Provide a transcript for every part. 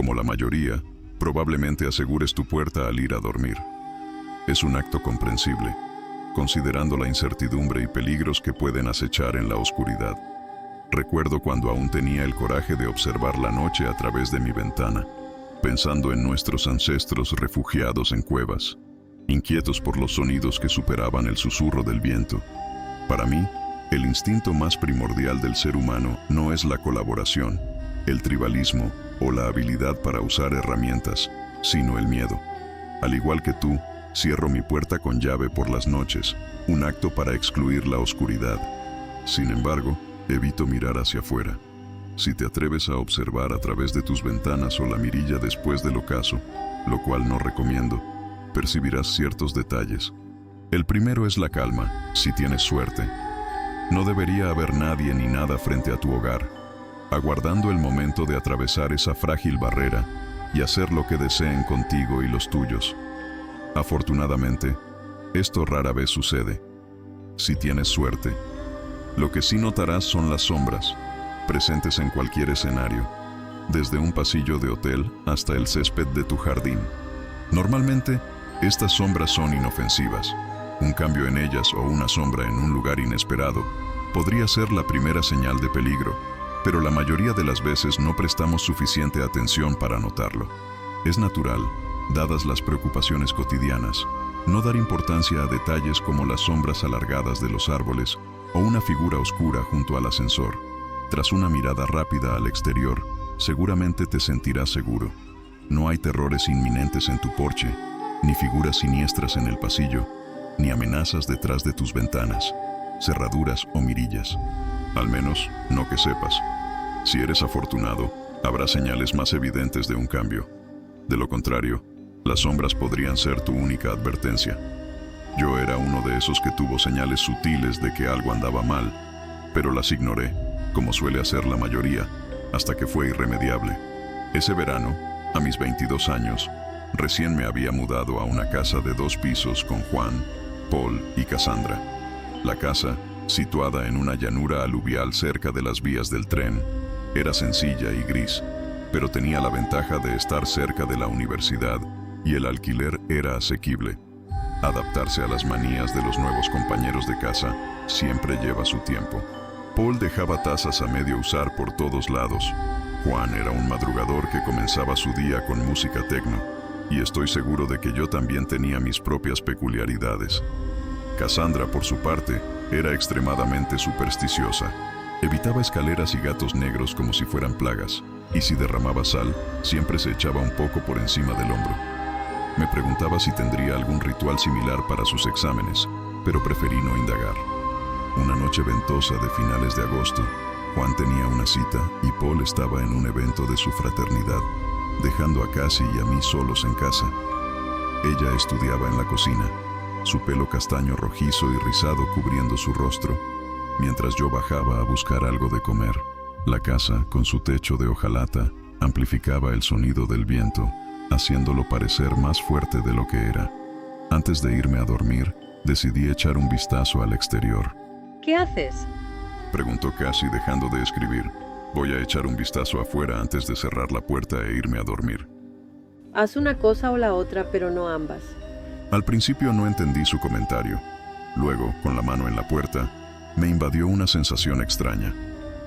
Como la mayoría, probablemente asegures tu puerta al ir a dormir. Es un acto comprensible, considerando la incertidumbre y peligros que pueden acechar en la oscuridad. Recuerdo cuando aún tenía el coraje de observar la noche a través de mi ventana, pensando en nuestros ancestros refugiados en cuevas, inquietos por los sonidos que superaban el susurro del viento. Para mí, el instinto más primordial del ser humano no es la colaboración, el tribalismo o la habilidad para usar herramientas, sino el miedo. Al igual que tú, cierro mi puerta con llave por las noches, un acto para excluir la oscuridad. Sin embargo, evito mirar hacia afuera. Si te atreves a observar a través de tus ventanas o la mirilla después del ocaso, lo cual no recomiendo, percibirás ciertos detalles. El primero es la calma, si tienes suerte. No debería haber nadie ni nada frente a tu hogar, aguardando el momento de atravesar esa frágil barrera y hacer lo que deseen contigo y los tuyos. Afortunadamente, esto rara vez sucede. Si tienes suerte, lo que sí notarás son las sombras, presentes en cualquier escenario, desde un pasillo de hotel hasta el césped de tu jardín. Normalmente, estas sombras son inofensivas. Un cambio en ellas o una sombra en un lugar inesperado podría ser la primera señal de peligro, pero la mayoría de las veces no prestamos suficiente atención para notarlo. Es natural, dadas las preocupaciones cotidianas, no dar importancia a detalles como las sombras alargadas de los árboles o una figura oscura junto al ascensor. Tras una mirada rápida al exterior, seguramente te sentirás seguro. No hay terrores inminentes en tu porche, ni figuras siniestras en el pasillo, ni amenazas detrás de tus ventanas, cerraduras o mirillas. Al menos, no que sepas. Si eres afortunado, habrá señales más evidentes de un cambio. De lo contrario, las sombras podrían ser tu única advertencia. Yo era uno de esos que tuvo señales sutiles de que algo andaba mal, pero las ignoré, como suele hacer la mayoría, hasta que fue irremediable. Ese verano, a mis 22 años, recién me había mudado a una casa de 2 pisos con Juan, Paul y Cassandra. La casa, situada en una llanura aluvial cerca de las vías del tren, era sencilla y gris, pero tenía la ventaja de estar cerca de la universidad y el alquiler era asequible. Adaptarse a las manías de los nuevos compañeros de casa siempre lleva su tiempo. Paul dejaba tazas a medio usar por todos lados. Juan era un madrugador que comenzaba su día con música techno, y estoy seguro de que yo también tenía mis propias peculiaridades. Cassandra, por su parte, era extremadamente supersticiosa. Evitaba escaleras y gatos negros como si fueran plagas, y si derramaba sal, siempre se echaba un poco por encima del hombro. Me preguntaba si tendría algún ritual similar para sus exámenes, pero preferí no indagar. Una noche ventosa de finales de agosto, Juan tenía una cita y Paul estaba en un evento de su fraternidad, dejando a Cassie y a mí solos en casa. Ella estudiaba en la cocina, su pelo castaño rojizo y rizado cubriendo su rostro, mientras yo bajaba a buscar algo de comer. La casa, con su techo de hojalata, amplificaba el sonido del viento, haciéndolo parecer más fuerte de lo que era. Antes de irme a dormir, decidí echar un vistazo al exterior. ¿Qué haces? Preguntó Cassie dejando de escribir. Voy a echar un vistazo afuera antes de cerrar la puerta e irme a dormir. Haz una cosa o la otra, pero no ambas. Al principio no entendí su comentario. Luego, con la mano en la puerta, me invadió una sensación extraña.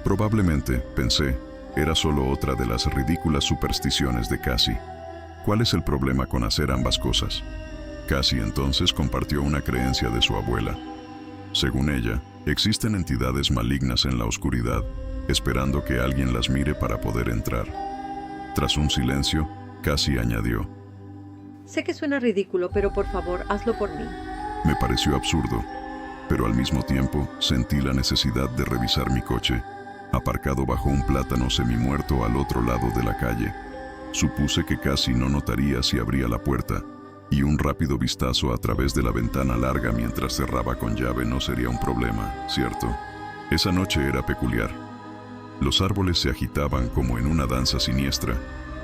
Probablemente, pensé, era solo otra de las ridículas supersticiones de Cassie. ¿Cuál es el problema con hacer ambas cosas? Cassie entonces compartió una creencia de su abuela. Según ella, existen entidades malignas en la oscuridad, esperando que alguien las mire para poder entrar. Tras un silencio, Cassie añadió: Sé que suena ridículo, pero por favor, hazlo por mí. Me pareció absurdo, pero al mismo tiempo sentí la necesidad de revisar mi coche, aparcado bajo un plátano semimuerto al otro lado de la calle. Supuse que Cassie no notaría si abría la puerta, y un rápido vistazo a través de la ventana larga mientras cerraba con llave no sería un problema, ¿cierto? Esa noche era peculiar. Los árboles se agitaban como en una danza siniestra,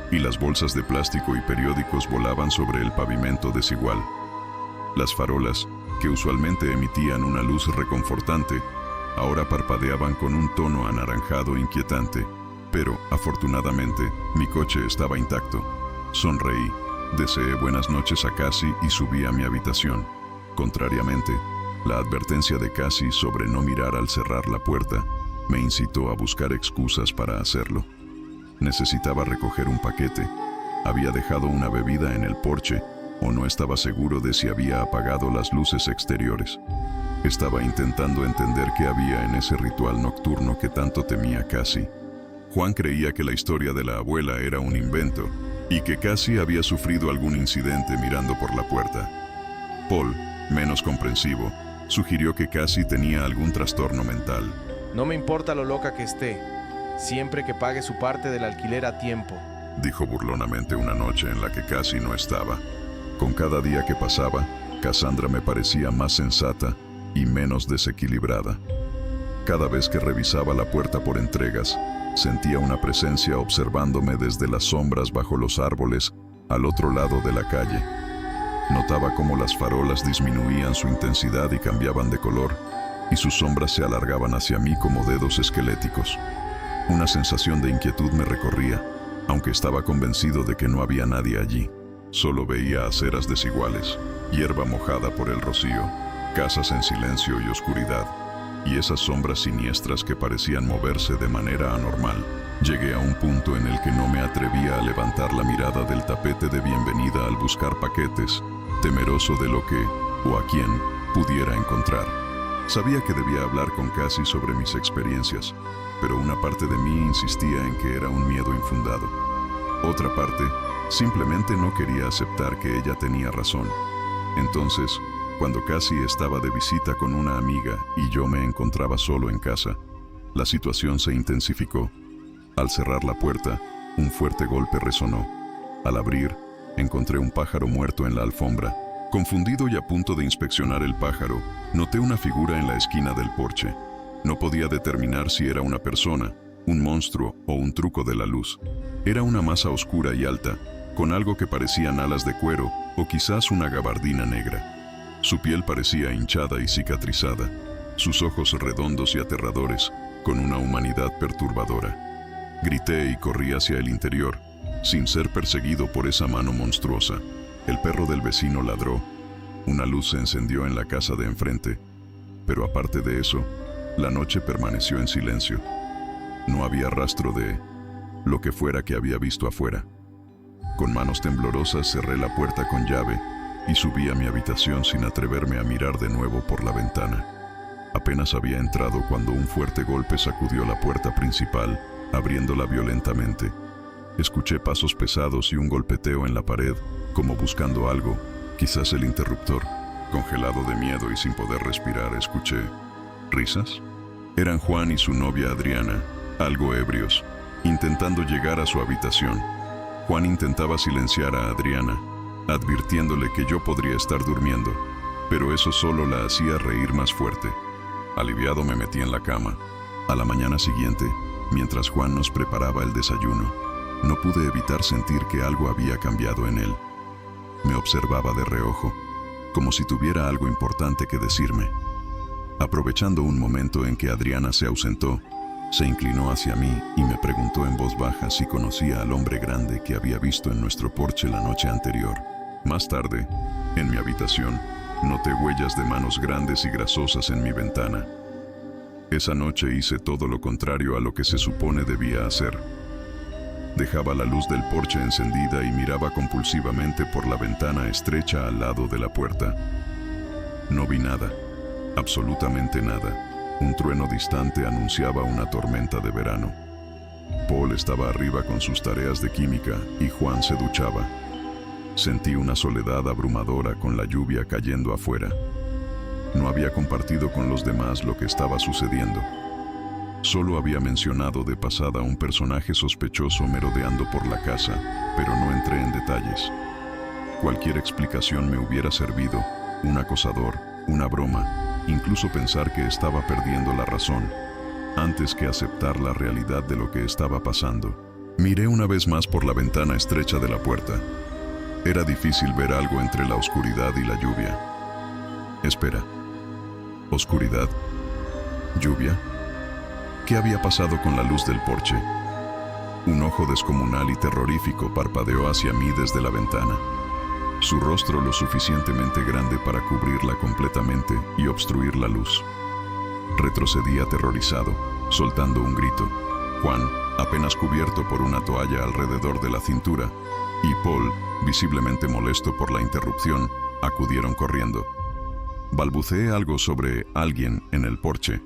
y las bolsas de plástico y periódicos volaban sobre el pavimento desigual. Las farolas, que usualmente emitían una luz reconfortante, ahora parpadeaban con un tono anaranjado inquietante, Pero, afortunadamente, mi coche estaba intacto. Sonreí, deseé buenas noches a Cassie y subí a mi habitación. Contrariamente, la advertencia de Cassie sobre no mirar al cerrar la puerta me incitó a buscar excusas para hacerlo. Necesitaba recoger un paquete, había dejado una bebida en el porche o no estaba seguro de si había apagado las luces exteriores. Estaba intentando entender qué había en ese ritual nocturno que tanto temía Cassie. Juan creía que la historia de la abuela era un invento y que Cassie había sufrido algún incidente mirando por la puerta. Paul, menos comprensivo, sugirió que Cassie tenía algún trastorno mental. No me importa lo loca que esté, siempre que pague su parte del alquiler a tiempo, dijo burlonamente una noche en la que Cassie no estaba. Con cada día que pasaba, Cassandra me parecía más sensata y menos desequilibrada. Cada vez que revisaba la puerta por entregas, sentía una presencia observándome desde las sombras bajo los árboles al otro lado de la calle. Notaba cómo las farolas disminuían su intensidad y cambiaban de color, y sus sombras se alargaban hacia mí como dedos esqueléticos. Una sensación de inquietud me recorría, aunque estaba convencido de que no había nadie allí. Solo veía aceras desiguales, hierba mojada por el rocío, casas en silencio y oscuridad, y esas sombras siniestras que parecían moverse de manera anormal. Llegué a un punto en el que no me atrevía a levantar la mirada del tapete de bienvenida al buscar paquetes, temeroso de lo que, o a quién, pudiera encontrar. Sabía que debía hablar con Cassie sobre mis experiencias, pero una parte de mí insistía en que era un miedo infundado. Otra parte, simplemente no quería aceptar que ella tenía razón. Entonces, cuando Cassie estaba de visita con una amiga y yo me encontraba solo en casa, la situación se intensificó. Al cerrar la puerta, un fuerte golpe resonó. Al abrir, encontré un pájaro muerto en la alfombra. Confundido y a punto de inspeccionar el pájaro, noté una figura en la esquina del porche. No podía determinar si era una persona, un monstruo o un truco de la luz. Era una masa oscura y alta, con algo que parecían alas de cuero o quizás una gabardina negra. Su piel parecía hinchada y cicatrizada, sus ojos redondos y aterradores, con una humanidad perturbadora. Grité y corrí hacia el interior, sin ser perseguido por esa mano monstruosa. El perro del vecino ladró. Una luz se encendió en la casa de enfrente, pero aparte de eso, la noche permaneció en silencio. No había rastro de lo que fuera que había visto afuera. Con manos temblorosas cerré la puerta con llave y subí a mi habitación sin atreverme a mirar de nuevo por la ventana. Apenas había entrado cuando un fuerte golpe sacudió la puerta principal, abriéndola violentamente. Escuché pasos pesados y un golpeteo en la pared, como buscando algo, quizás el interruptor. Congelado de miedo y sin poder respirar, escuché risas. Eran Juan y su novia Adriana, algo ebrios, intentando llegar a su habitación. Juan intentaba silenciar a Adriana, advirtiéndole que yo podría estar durmiendo, pero eso solo la hacía reír más fuerte. Aliviado me metí en la cama. A la mañana siguiente, mientras Juan nos preparaba el desayuno, no pude evitar sentir que algo había cambiado en él. Me observaba de reojo, como si tuviera algo importante que decirme. Aprovechando un momento en que Adriana se ausentó, se inclinó hacia mí y me preguntó en voz baja si conocía al hombre grande que había visto en nuestro porche la noche anterior. Más tarde, en mi habitación, noté huellas de manos grandes y grasosas en mi ventana. Esa noche hice todo lo contrario a lo que se supone debía hacer. Dejaba la luz del porche encendida y miraba compulsivamente por la ventana estrecha al lado de la puerta. No vi nada, absolutamente nada. Un trueno distante anunciaba una tormenta de verano. Paul estaba arriba con sus tareas de química y Juan se duchaba. Sentí una soledad abrumadora con la lluvia cayendo afuera. No había compartido con los demás lo que estaba sucediendo. Solo había mencionado de pasada a un personaje sospechoso merodeando por la casa, pero no entré en detalles. Cualquier explicación me hubiera servido, un acosador, una broma, incluso pensar que estaba perdiendo la razón, antes que aceptar la realidad de lo que estaba pasando. Miré una vez más por la ventana estrecha de la puerta. Era difícil ver algo entre la oscuridad y la lluvia. Espera. ¿Oscuridad? ¿Lluvia? ¿Qué había pasado con la luz del porche? Un ojo descomunal y terrorífico parpadeó hacia mí desde la ventana. Su rostro lo suficientemente grande para cubrirla completamente y obstruir la luz. Retrocedí aterrorizado, soltando un grito. Juan, apenas cubierto por una toalla alrededor de la cintura, y Paul, visiblemente molesto por la interrupción, acudieron corriendo. Balbuceé algo sobre alguien en el porche.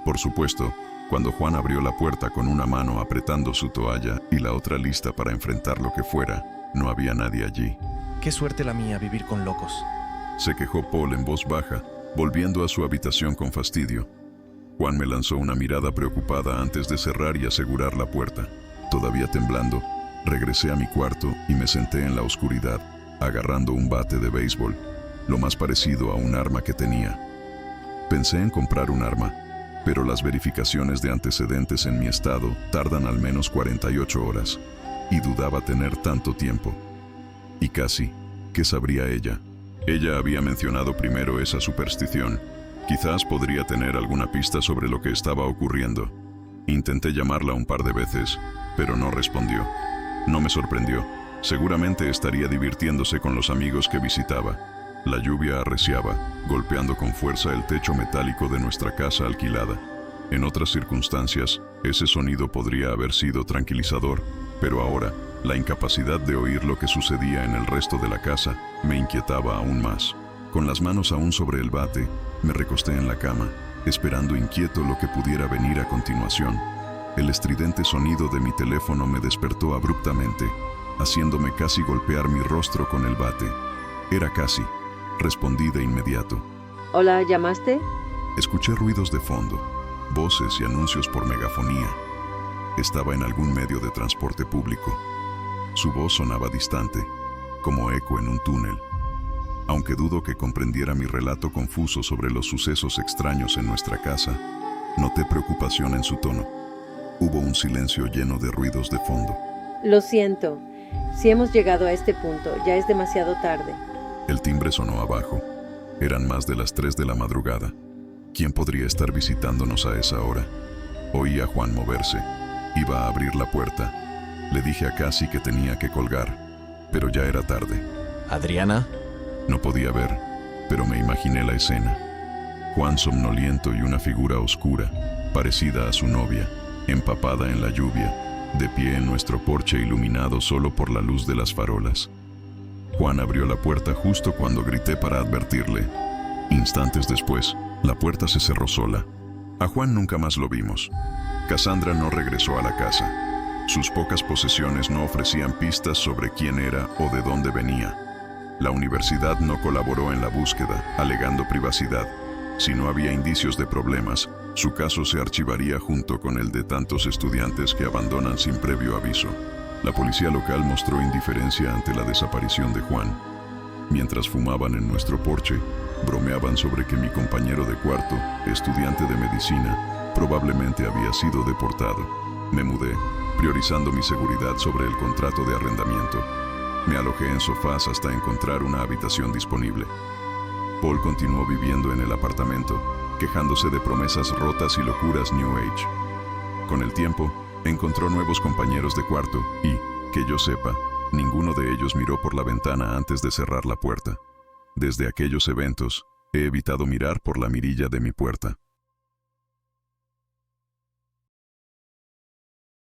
Por supuesto, cuando Juan abrió la puerta con una mano apretando su toalla y la otra lista para enfrentar lo que fuera, no había nadie allí. Qué suerte la mía vivir con locos. Se quejó Paul en voz baja, volviendo a su habitación con fastidio. Juan me lanzó una mirada preocupada antes de cerrar y asegurar la puerta. Todavía temblando, regresé a mi cuarto y me senté en la oscuridad, agarrando un bate de béisbol, lo más parecido a un arma que tenía. Pensé en comprar un arma, pero las verificaciones de antecedentes en mi estado tardan al menos 48 horas, y dudaba tener tanto tiempo. Y casi, ¿qué sabría ella? Ella había mencionado primero esa superstición. Quizás podría tener alguna pista sobre lo que estaba ocurriendo. Intenté llamarla un par de veces, pero no respondió. No me sorprendió. Seguramente estaría divirtiéndose con los amigos que visitaba. La lluvia arreciaba, golpeando con fuerza el techo metálico de nuestra casa alquilada. En otras circunstancias, ese sonido podría haber sido tranquilizador, pero ahora, la incapacidad de oír lo que sucedía en el resto de la casa me inquietaba aún más. Con las manos aún sobre el bate, me recosté en la cama, esperando inquieto lo que pudiera venir a continuación. El estridente sonido de mi teléfono me despertó abruptamente, haciéndome casi golpear mi rostro con el bate. Era casi. Respondí de inmediato. Hola, ¿llamaste? Escuché ruidos de fondo, voces y anuncios por megafonía. Estaba en algún medio de transporte público. Su voz sonaba distante, como eco en un túnel. Aunque dudo que comprendiera mi relato confuso sobre los sucesos extraños en nuestra casa, noté preocupación en su tono. Hubo un silencio lleno de ruidos de fondo. Lo siento. Si hemos llegado a este punto, ya es demasiado tarde. El timbre sonó abajo. Eran más de las 3 de la madrugada. ¿Quién podría estar visitándonos a esa hora? Oí a Juan moverse. Iba a abrir la puerta. Le dije a Cassie que tenía que colgar, pero ya era tarde. ¿Adriana? No podía ver, pero me imaginé la escena. Juan somnoliento y una figura oscura, parecida a su novia, empapada en la lluvia, de pie en nuestro porche iluminado solo por la luz de las farolas. Juan abrió la puerta justo cuando grité para advertirle. Instantes después, la puerta se cerró sola. A Juan nunca más lo vimos. Cassandra no regresó a la casa. Sus pocas posesiones no ofrecían pistas sobre quién era o de dónde venía. La universidad no colaboró en la búsqueda, alegando privacidad. Si no había indicios de problemas, su caso se archivaría junto con el de tantos estudiantes que abandonan sin previo aviso. La policía local mostró indiferencia ante la desaparición de Juan. Mientras fumaban en nuestro porche, bromeaban sobre que mi compañero de cuarto, estudiante de medicina, probablemente había sido deportado. Me mudé, priorizando mi seguridad sobre el contrato de arrendamiento. Me alojé en sofás hasta encontrar una habitación disponible. Paul continuó viviendo en el apartamento, quejándose de promesas rotas y locuras New Age. Con el tiempo, encontró nuevos compañeros de cuarto y, que yo sepa, ninguno de ellos miró por la ventana antes de cerrar la puerta. Desde aquellos eventos, he evitado mirar por la mirilla de mi puerta.